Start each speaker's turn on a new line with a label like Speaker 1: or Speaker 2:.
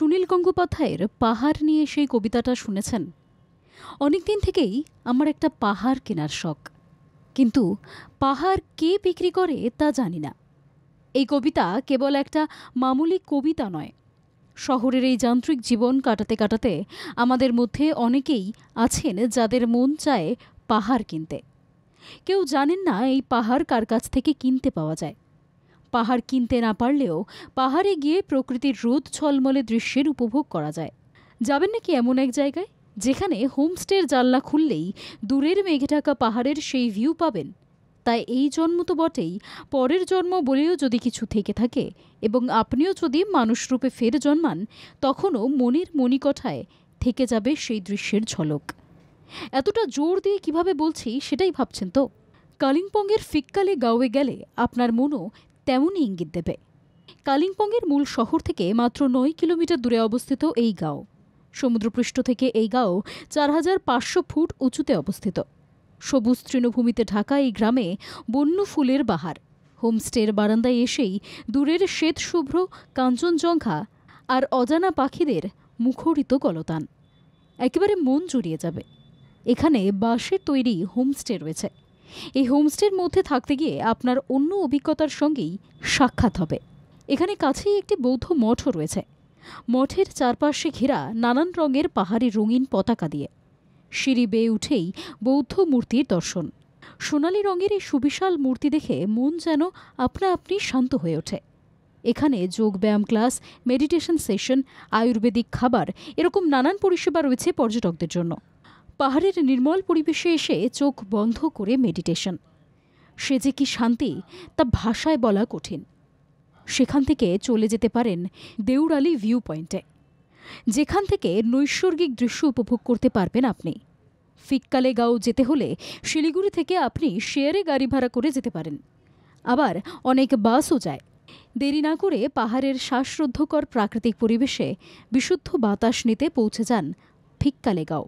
Speaker 1: সুনীল গঙ্গোপাধ্যায়ের পাহাড় নিয়ে সেই কবিতাটা শুনেছেন? অনেকদিন থেকেই আমার একটা পাহাড় কেনার শখ, কিন্তু পাহাড় কে বিক্রি করে তা জানি না। এই কবিতা কেবল একটা মামুলি কবিতা নয়। শহরের এই যান্ত্রিক জীবন কাটাতে কাটাতে আমাদের মধ্যে অনেকেই আছেন যাদের মন চায় পাহাড় কিনতে। কেউ জানেন না এই পাহাড় কার কাছ থেকে কিনতে পাওয়া যায়। পাহাড় কিনতে না পারলেও পাহাড়ে গিয়ে প্রকৃতির রোদ ঝলমলে দৃশ্যের উপভোগ করা যায়। যাবেন নাকি এমন এক জায়গায় যেখানে হোমস্টের জানলা খুললেই দূরের মেঘে ঢাকা পাহাড়ের সেই ভিউ পাবেন? তাই এই জন্ম তো বটেই, পরের জন্ম বলেও যদি কিছু থেকে থাকে এবং আপনিও যদি মানুষরূপে ফের জন্মান, তখনও মনের মণিকঠায় থেকে যাবে সেই দৃশ্যের ঝলক। এতটা জোর দিয়ে কিভাবে বলছি সেটাই ভাবছেন তো? কালিম্পংয়ের ফিক্কালে গাঁওয়ে গেলে আপনার মনও তেমনই ইঙ্গিত দেবে। কালিম্পংয়ের মূল শহর থেকে মাত্র 9 কিলোমিটার দূরে অবস্থিত এই গাঁও। সমুদ্রপৃষ্ঠ থেকে এই গাঁও 4500 ফুট উঁচুতে অবস্থিত। সবুজ তৃণভূমিতে ঢাকা এই গ্রামে বন্য ফুলের বাহার। হোমস্টের বারান্দায় এসেই দূরের শ্বেতশুভ্র কাঞ্চনজঙ্ঘা আর অজানা পাখিদের মুখরিত কলতান একেবারে মন জুড়িয়ে যাবে। এখানে বাঁশের তৈরি হোমস্টে রয়েছে। এই হোমস্টের মধ্যে থাকতে গিয়ে আপনার অন্য অভিজ্ঞতার সঙ্গেই সাক্ষাৎ হবে। এখানে কাছেই একটি বৌদ্ধ মঠও রয়েছে। মঠের চারপাশে ঘেরা নানান রঙের পাহাড়ি রঙিন পতাকা দিয়ে। সিঁড়ি বেয়ে উঠেই বৌদ্ধ মূর্তির দর্শন। সোনালি রঙের এই সুবিশাল মূর্তি দেখে মন যেন আপনা আপনি শান্ত হয়ে ওঠে। এখানে যোগব্যায়াম ক্লাস, মেডিটেশন সেশন, আয়ুর্বেদিক খাবার, এরকম নানান পরিষেবা রয়েছে পর্যটকদের জন্য। পাহাড়ের নির্মল পরিবেশে এসে চোখ বন্ধ করে মেডিটেশন, সে যে কি শান্তি তা ভাষায় বলা কঠিন। সেখান থেকে চলে যেতে পারেন দেউরালি ভিউ পয়েন্টে, যেখান থেকে নৈসর্গিক দৃশ্য উপভোগ করতে পারবেন আপনি। ফিক্কালে গাঁও যেতে হলে শিলিগুড়ি থেকে আপনি শেয়ারে গাড়ি ভাড়া করে যেতে পারেন। আবার অনেক বাসও যায়। দেরি না করে পাহাড়ের শ্বাসরুদ্ধকর প্রাকৃতিক পরিবেশে বিশুদ্ধ বাতাস নিতে পৌঁছে যান ফিক্কালে গাঁও।